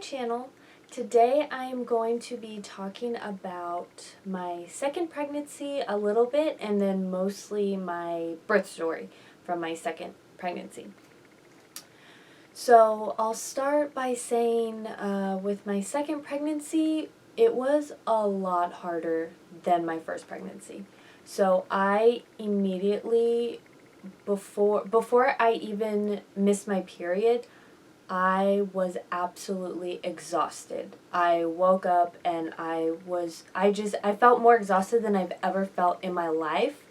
Channel. Today I am going to be talking about my second pregnancy a little bit and then mostly my birth story from my second pregnancy. So I'll start by saying with my second pregnancy it was a lot harder than my first pregnancy. So I immediately, before I even missed my period, I was absolutely exhausted. I woke up and I felt more exhausted than I've ever felt in my life.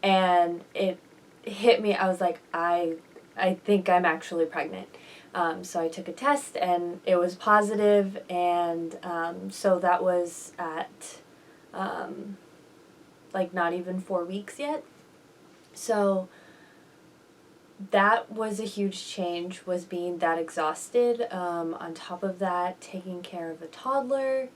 And it hit me. I was like, I think I'm actually pregnant. So I took a test and it was positive, and so that was at like not even 4 weeks yet. So that was a huge change, was being that exhausted. On top of that, taking care of a toddler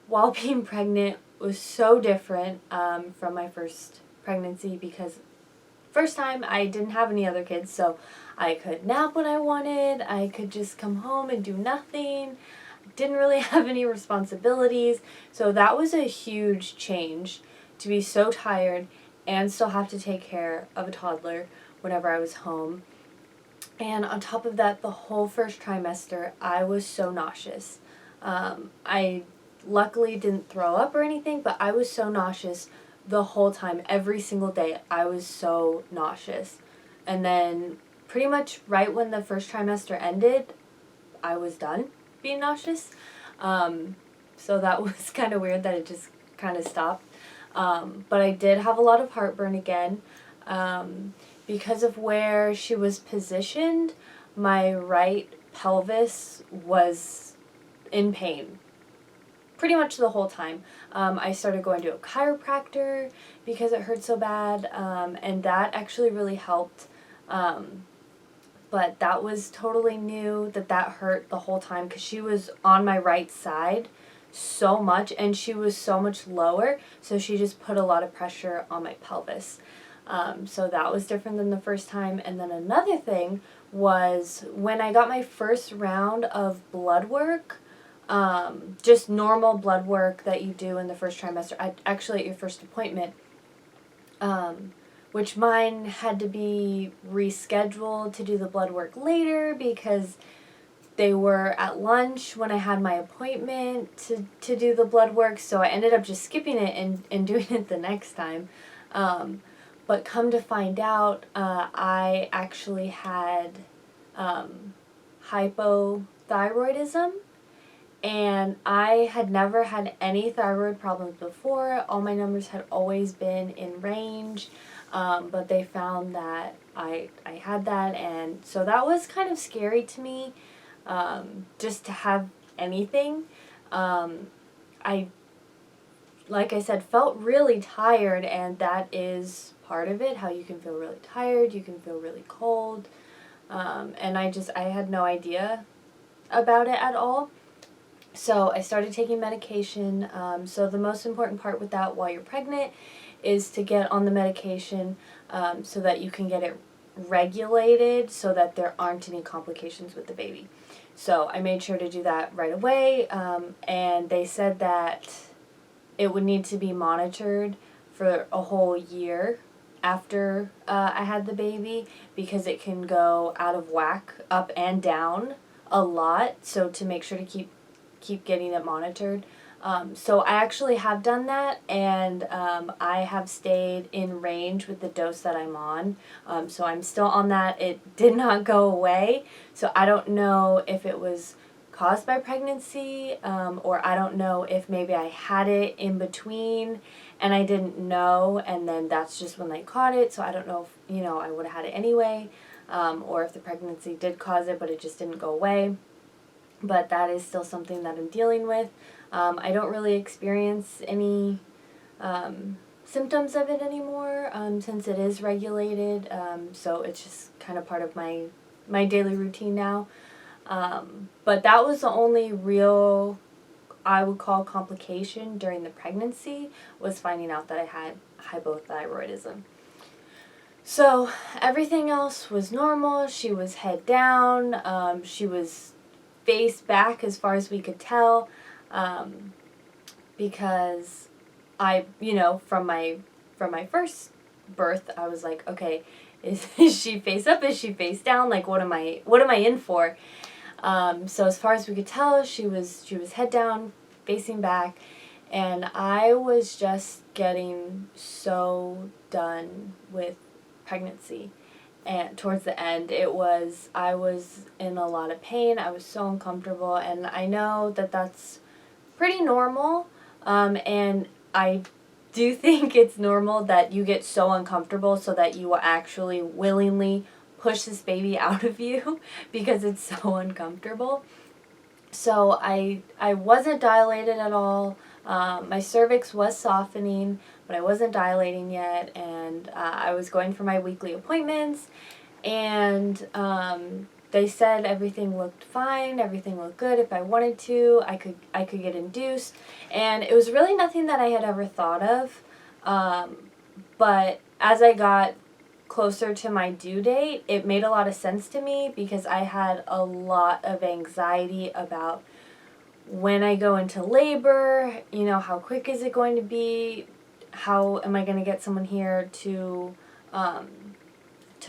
while being pregnant was so different from my first pregnancy, because first time I didn't have any other kids, so I could nap when I wanted, I could just come home and do nothing, didn't really have any responsibilities, so that was a huge change, to be so tired and still have to take care of a toddler whenever I was home. And on top of that, the whole first trimester, I was so nauseous. I luckily didn't throw up or anything, but I was so nauseous the whole time. Every single day, I was so nauseous. And then pretty much right when the first trimester ended, I was done being nauseous. So that was kind of weird that it just kind of stopped. But I did have a lot of heartburn again. Because of where she was positioned, my right pelvis was in pain pretty much the whole time. I started going to a chiropractor because it hurt so bad, and that actually really helped. But that was totally new, that hurt the whole time, because she was on my right side so much, and she was so much lower, so she just put a lot of pressure on my pelvis. So that was different than the first time. And then another thing was when I got my first round of blood work, just normal blood work that you do in the first trimester, actually at your first appointment, which mine had to be rescheduled to do the blood work later because they were at lunch when I had my appointment to do the blood work, so I ended up just skipping it and doing it the next time. But come to find out, I actually had hypothyroidism, and I had never had any thyroid problems before. All my numbers had always been in range, but they found that I had that, and so that was kind of scary to me, just to have anything. Like I said, felt really tired, and that is part of it, how you can feel really tired, you can feel really cold, and I had no idea about it at all. So I started taking medication. So the most important part with that while you're pregnant is to get on the medication so that you can get it regulated so that there aren't any complications with the baby. So I made sure to do that right away, and they said that it would need to be monitored for a whole year after I had the baby, because it can go out of whack up and down a lot, so to make sure to keep getting it monitored. So I actually have done that, and I have stayed in range with the dose that I'm on. So I'm still on that. It did not go away, so I don't know if it was caused by pregnancy, or I don't know if maybe I had it in between and I didn't know, and then that's just when they caught it. So I don't know if, I would have had it anyway, or if the pregnancy did cause it but it just didn't go away. But that is still something that I'm dealing with. I don't really experience any symptoms of it anymore, since it is regulated, so it's just kind of part of my daily routine now. But that was the only real, I would call, complication during the pregnancy, was finding out that I had hypothyroidism. So everything else was normal. She was head down. She was faced back as far as we could tell, because from my first birth, I was like, okay, is she face up? Is she face down? Like, what am I in for? So as far as we could tell, she was head down, facing back, and I was just getting so done with pregnancy. And towards the end, I was in a lot of pain. I was so uncomfortable, and I know that that's pretty normal. And I do think it's normal that you get so uncomfortable so that you will actually willingly push this baby out of you because it's so uncomfortable. So I wasn't dilated at all. My cervix was softening, but I wasn't dilating yet, and I was going for my weekly appointments, and they said everything looked fine, everything looked good. If I wanted to, I could get induced, and it was really nothing that I had ever thought of. But as I got closer to my due date, it made a lot of sense to me because I had a lot of anxiety about when I go into labor, how quick is it going to be? How am I going to get someone here to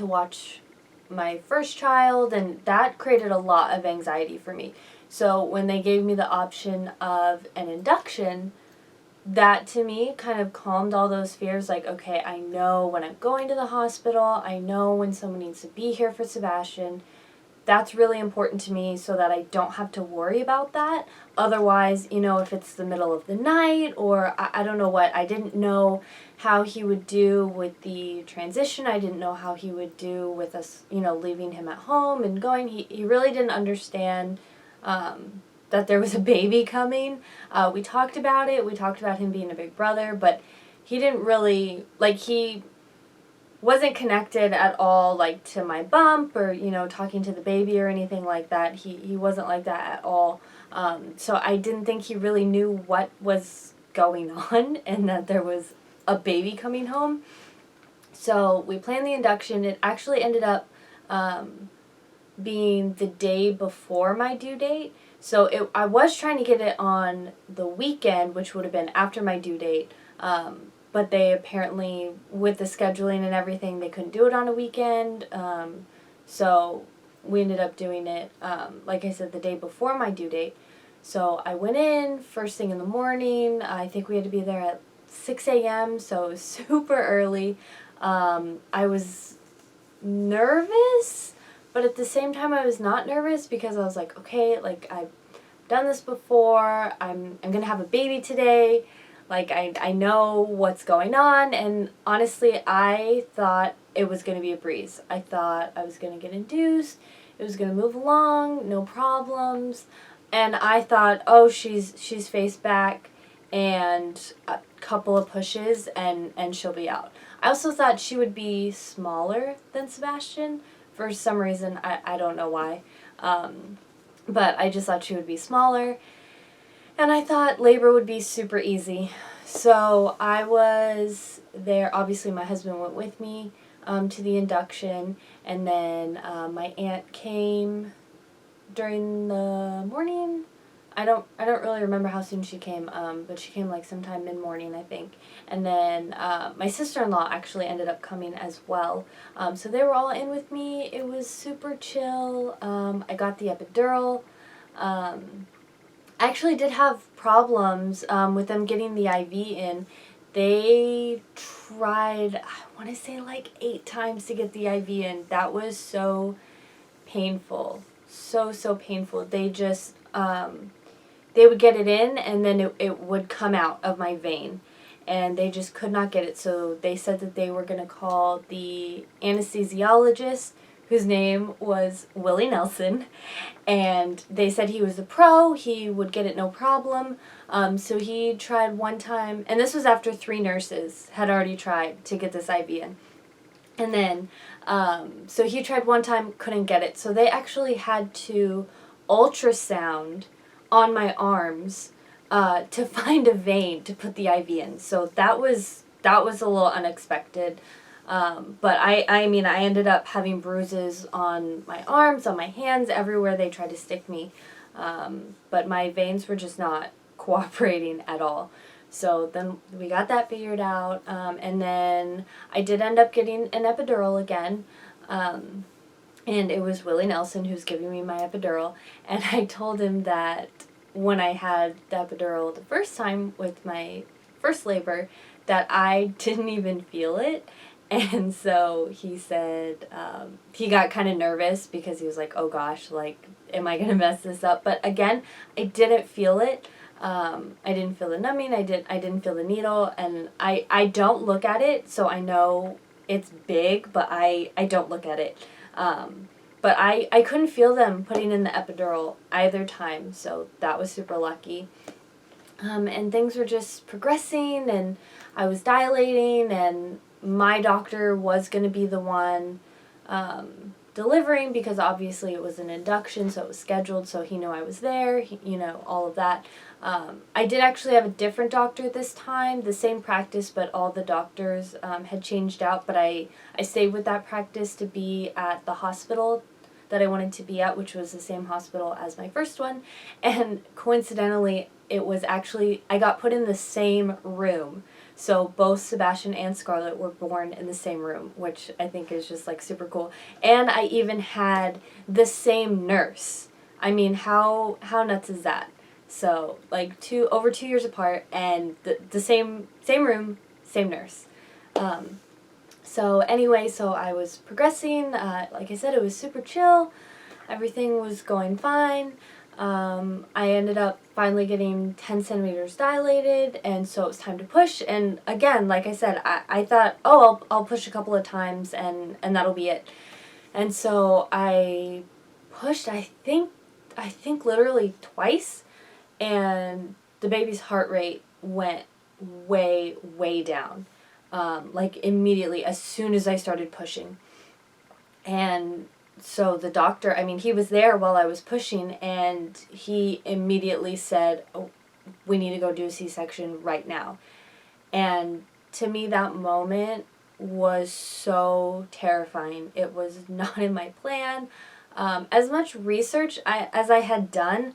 watch my first child? And that created a lot of anxiety for me. So when they gave me the option of an induction, that to me kind of calmed all those fears. Like, okay, I know when I'm going to the hospital, I know when someone needs to be here for Sebastian. That's really important to me so that I don't have to worry about that. Otherwise, if it's the middle of the night or I don't know what, I didn't know how he would do with the transition. I didn't know how he would do with us, leaving him at home and going. He really didn't understand that there was a baby coming. We talked about it. We talked about him being a big brother, but he didn't really, he wasn't connected at all, to my bump or, talking to the baby or anything like that. He wasn't like that at all. So I didn't think he really knew what was going on and that there was a baby coming home. So we planned the induction. It actually ended up being the day before my due date. So I was trying to get it on the weekend, which would have been after my due date. But they apparently, with the scheduling and everything, they couldn't do it on a weekend. So we ended up doing it, like I said, the day before my due date. So I went in first thing in the morning. I think we had to be there at 6 a.m., so it was super early. I was nervous, but at the same time I was not nervous because I was like, okay, I've done this before. I'm going to have a baby today. I know what's going on, and honestly, I thought it was going to be a breeze. I thought I was going to get induced, it was going to move along, no problems, and I thought, oh, she's face back, and a couple of pushes, and she'll be out. I also thought she would be smaller than Sebastian, for some reason, I don't know why, but I just thought she would be smaller. And I thought labor would be super easy. So I was there. Obviously, my husband went with me to the induction. And then my aunt came during the morning. I don't really remember how soon she came, but she came sometime mid-morning, I think. And then my sister-in-law actually ended up coming as well. So they were all in with me. It was super chill. I got the epidural. I actually did have problems with them getting the IV in. They tried, I want to say 8 times to get the IV in. That was so painful. So painful. They just, they would get it in and then it would come out of my vein. And they just could not get it. So they said that they were going to call the anesthesiologist, whose name was Willie Nelson, and they said he was a pro, he would get it no problem. So he tried one time, and this was after 3 nurses had already tried to get this IV in. And then, so he tried one time, couldn't get it. So they actually had to ultrasound on my arms to find a vein to put the IV in. So that was a little unexpected. But I mean, I ended up having bruises on my arms, on my hands, everywhere they tried to stick me. But my veins were just not cooperating at all. So then we got that figured out, and then I did end up getting an epidural again, and it was Willie Nelson who's giving me my epidural, and I told him that when I had the epidural the first time with my first labor, that I didn't even feel it. And so he said, he got kind of nervous because he was like, oh gosh, like, am I going to mess this up? But again, I didn't feel it. I didn't feel the numbing, I didn't feel the needle, and I don't look at it, so I know it's big, but I don't look at it. But I couldn't feel them putting in the epidural either time, so that was super lucky. And things were just progressing, and I was dilating, and my doctor was going to be the one delivering, because obviously it was an induction, so it was scheduled, so he knew I was there, all of that. I did actually have a different doctor this time, the same practice, but all the doctors had changed out, but I stayed with that practice to be at the hospital that I wanted to be at, which was the same hospital as my first one, and coincidentally, it was actually, I got put in the same room. So both Sebastian and Scarlett were born in the same room, which I think is just like super cool. And I even had the same nurse. I mean, how nuts is that? So like over 2 years apart, and the same room, same nurse. So anyway, so I was progressing. Like I said, it was super chill. Everything was going fine. I ended up finally getting 10 centimeters dilated, and so it was time to push. And again, like I said, I thought, oh, I'll push a couple of times, and that'll be it. And so I pushed, I think literally twice, and the baby's heart rate went way, way down. Like immediately, as soon as I started pushing. And so the doctor, I mean, he was there while I was pushing, and he immediately said, oh, we need to go do a C-section right now. And to me, that moment was so terrifying. It was not in my plan. As much research as I had done,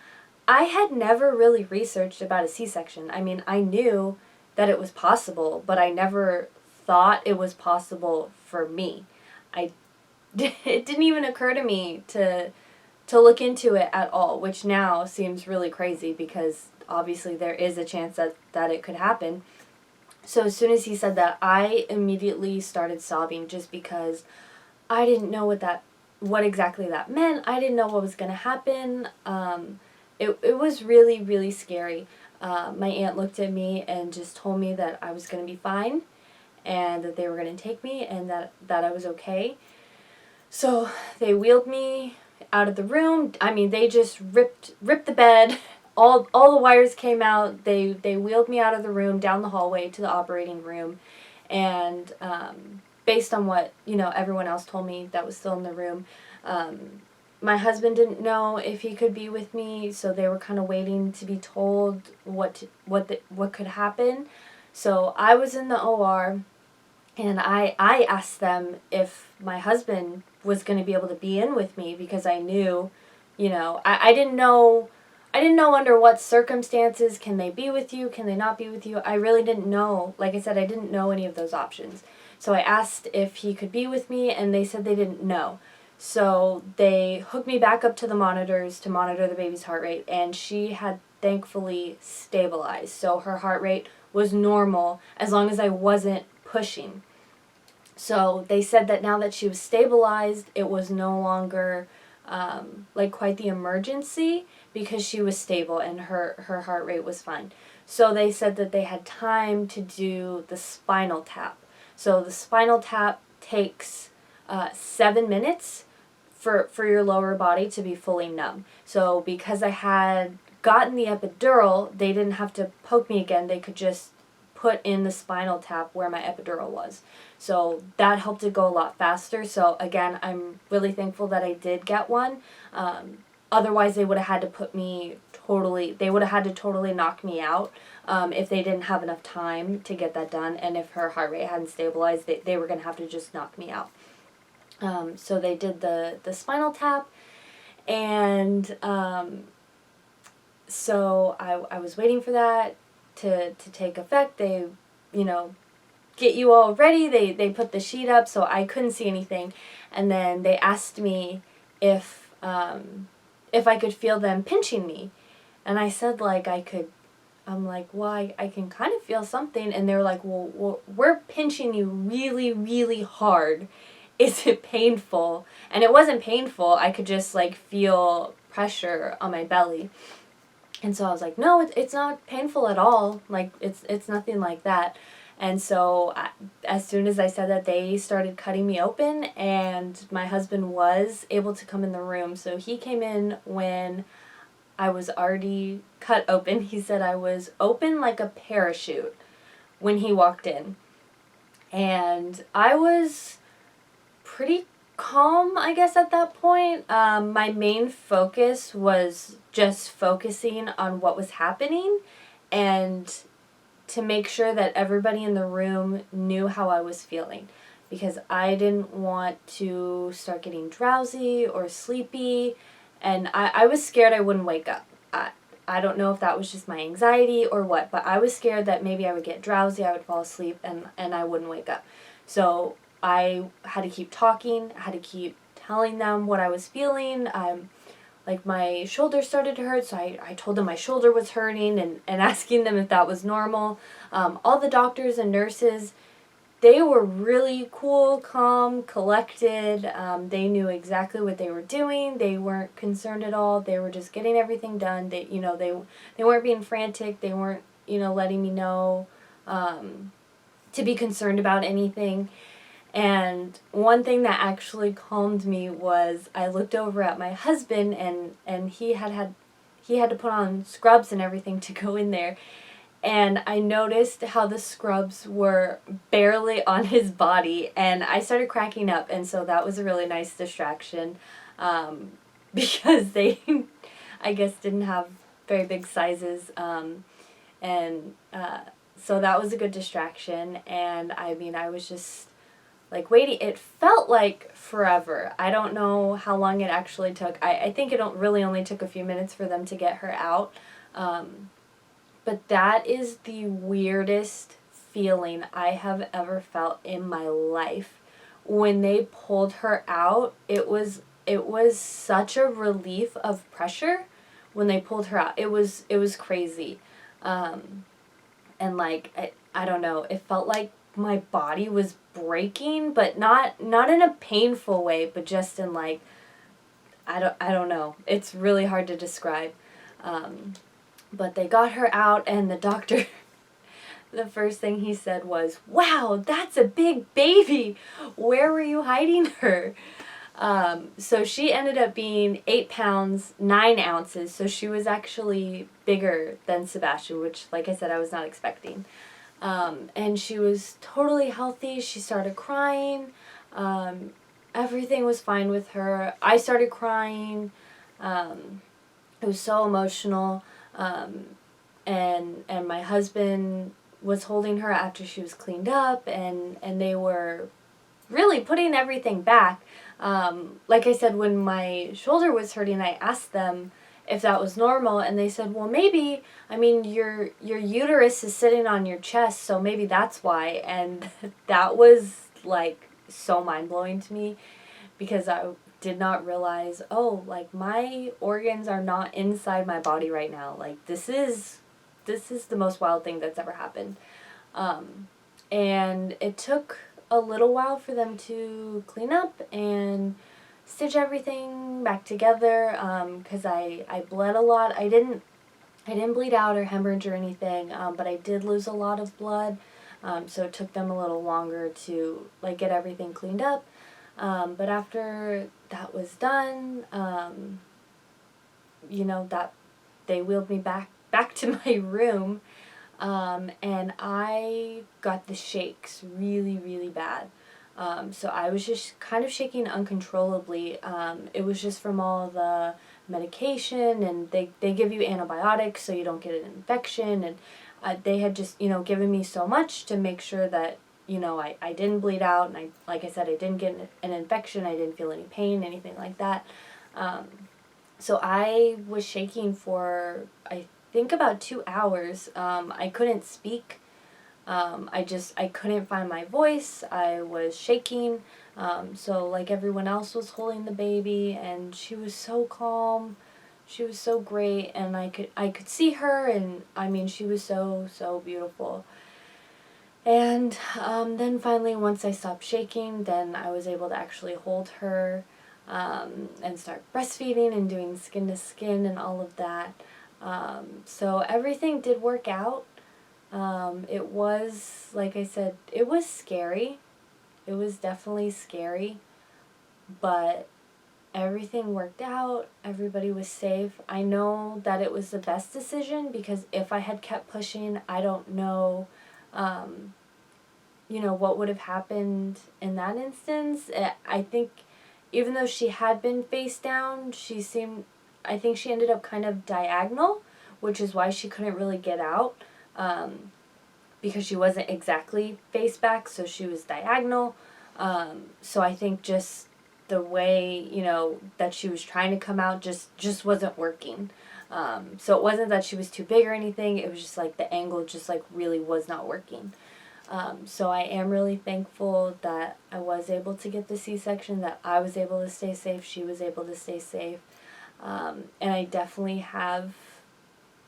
I had never really researched about a C-section. I mean, I knew that it was possible, but I never thought it was possible for me. It didn't even occur to me to look into it at all, which now seems really crazy, because obviously there is a chance that it could happen. So as soon as he said that, I immediately started sobbing, just because I didn't know what exactly that meant. I didn't know what was going to happen. It was really, really scary. My aunt looked at me and just told me that I was going to be fine, and that they were going to take me, and that I was okay. So they wheeled me out of the room. I mean, they just ripped the bed. All the wires came out. They wheeled me out of the room, down the hallway to the operating room, and based on what everyone else told me that was still in the room, my husband didn't know if he could be with me, so they were kind of waiting to be told what could happen. So I was in the OR, and I asked them if my husband was going to be able to be in with me, because I knew, I didn't know under what circumstances can they be with you, can they not be with you. I really didn't know. Like I said, I didn't know any of those options. So I asked if he could be with me, and they said they didn't know. So they hooked me back up to the monitors to monitor the baby's heart rate, and she had thankfully stabilized. So her heart rate was normal as long as I wasn't pushing. So they said that now that she was stabilized, it was no longer like quite the emergency, because she was stable and her heart rate was fine. So they said that they had time to do the spinal tap. So the spinal tap takes 7 minutes for your lower body to be fully numb. So because I had gotten the epidural, they didn't have to poke me again. They could just put in the spinal tap where my epidural was. So that helped it go a lot faster. So again, I'm really thankful that I did get one. Otherwise, they would have had to totally knock me out if they didn't have enough time to get that done. And if her heart rate hadn't stabilized, they were going to have to just knock me out. So they did the spinal tap, and So I was waiting for that to take effect. They, you know, get you all ready. They put the sheet up so I couldn't see anything. And then they asked me if I could feel them pinching me. And I said, like, I'm like, well, I can kind of feel something. And they were like, well, we're pinching you really, really hard. Is it painful? And it wasn't painful. I could just, like, feel pressure on my belly. And so I was like, no, it's not painful at all. Like, it's nothing like that. And so as soon as I said that, they started cutting me open, and my husband was able to come in the room. So he came in when I was already cut open. He said I was open like a parachute when he walked in. And I was pretty calm, I guess, at that point. My main focus was just focusing on what was happening and to make sure that everybody in the room knew how I was feeling, because I didn't want to start getting drowsy or sleepy, and I was scared I wouldn't wake up. I don't know if that was just my anxiety or what, but I was scared that maybe I would get drowsy, I would fall asleep, and I wouldn't wake up. So I had to keep talking, I had to keep telling them what I was feeling. Like, my shoulder started to hurt, so I told them my shoulder was hurting and asking them if that was normal. All the doctors and nurses, they were really cool, calm, collected. They knew exactly what they were doing. They weren't concerned at all. They were just getting everything done. They weren't being frantic. They weren't, letting me know to be concerned about anything. And one thing that actually calmed me was I looked over at my husband, and he had to put on scrubs and everything to go in there. And I noticed how the scrubs were barely on his body, and I started cracking up. And so that was a really nice distraction, because they, I guess, didn't have very big sizes. So that was a good distraction. And I mean, I was just like waiting. It felt like forever. I don't know how long it actually took. I think it really only took a few minutes for them to get her out. But that is the weirdest feeling I have ever felt in my life. When they pulled her out, it was such a relief of pressure when they pulled her out. It was crazy. And like, I don't know, it felt like my body was breaking, but not in a painful way, but just in like, I don't know. It's really hard to describe. But they got her out, and the doctor, the first thing he said was, "Wow, that's a big baby. Where were you hiding her?" So she ended up being 8 pounds, 9 ounces. So she was actually bigger than Sebastian, which, like I said, I was not expecting. And she was totally healthy. She started crying. Everything was fine with her. I started crying. It was so emotional. And my husband was holding her after she was cleaned up, and they were really putting everything back. Like I said, when my shoulder was hurting, I asked them if that was normal, and they said, well, maybe, I mean, your uterus is sitting on your chest, so maybe that's why. And that was like so mind-blowing to me, because I did not realize, oh, like, my organs are not inside my body right now. Like, this is the most wild thing that's ever happened. And it took a little while for them to clean up and stitch everything back together, because I bled a lot. I didn't bleed out or hemorrhage or anything, but I did lose a lot of blood, so it took them a little longer to, like, get everything cleaned up. But after that was done, that they wheeled me back to my room, and I got the shakes really, really bad. So I was just kind of shaking uncontrollably. It was just from all the medication, and they give you antibiotics so you don't get an infection, and they had just, given me so much to make sure that, I didn't bleed out, and like I said, I didn't get an infection, I didn't feel any pain, anything like that. So I was shaking for, I think, about 2 hours. I couldn't speak. I couldn't find my voice. I was shaking. So like everyone else was holding the baby, and she was so calm. She was so great, and I could see her, and I mean, she was so beautiful. And then finally, once I stopped shaking, then I was able to actually hold her, and start breastfeeding and doing skin to skin and all of that. So everything did work out. It was, like I said, it was scary. It was definitely scary, but everything worked out. Everybody was safe. I know that it was the best decision, because if I had kept pushing, I don't know, um, what would have happened in that instance. I think even though she had been face down, I think she ended up kind of diagonal, which is why she couldn't really get out, because she wasn't exactly face back, so she was diagonal. So I think just the way, that she was trying to come out just wasn't working. So it wasn't that she was too big or anything, it was just like the angle just like really was not working. So I am really thankful that I was able to get the C-section, that I was able to stay safe, she was able to stay safe. And I definitely have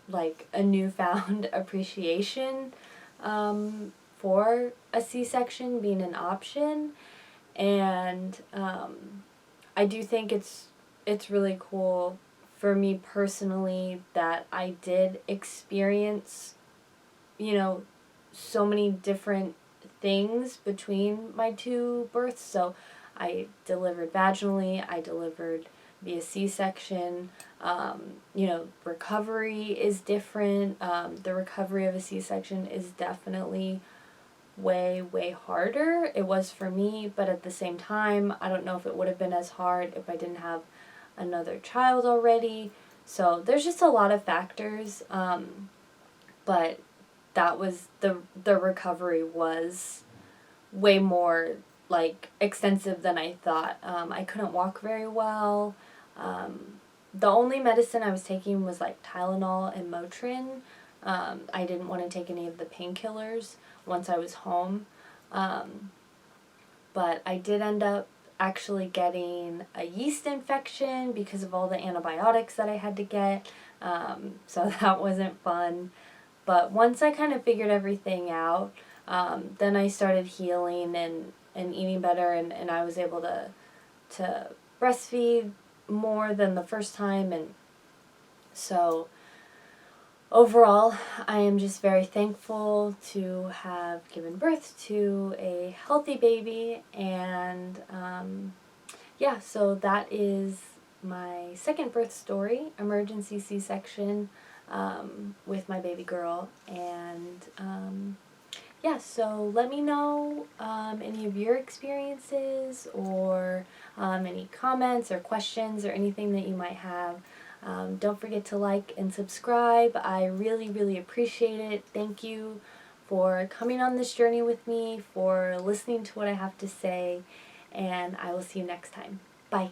like a newfound appreciation, for a C-section being an option. And I do think it's really cool for me personally that I did experience, so many different things between my two births. So I delivered vaginally, I delivered via C-section. Recovery is different. The recovery of a C-section is definitely way harder. It was for me, but at the same time, I don't know if it would have been as hard if I didn't have another child already. So there's just a lot of factors, but that was the recovery was way more like extensive than I thought. I couldn't walk very well. The only medicine I was taking was like Tylenol and Motrin. I didn't want to take any of the painkillers once I was home. But I did end up actually getting a yeast infection because of all the antibiotics that I had to get. So that wasn't fun. But once I kind of figured everything out, then I started healing and eating better, and I was able to breastfeed more than the first time. And so overall, I am just very thankful to have given birth to a healthy baby. And yeah, so that is my second birth story, emergency C-section, with my baby girl. And yeah, so let me know any of your experiences, or any comments or questions or anything that you might have. Don't forget to like and subscribe. I really appreciate it. Thank you for coming on this journey with me, for listening to what I have to say, and I will see you next time. Bye.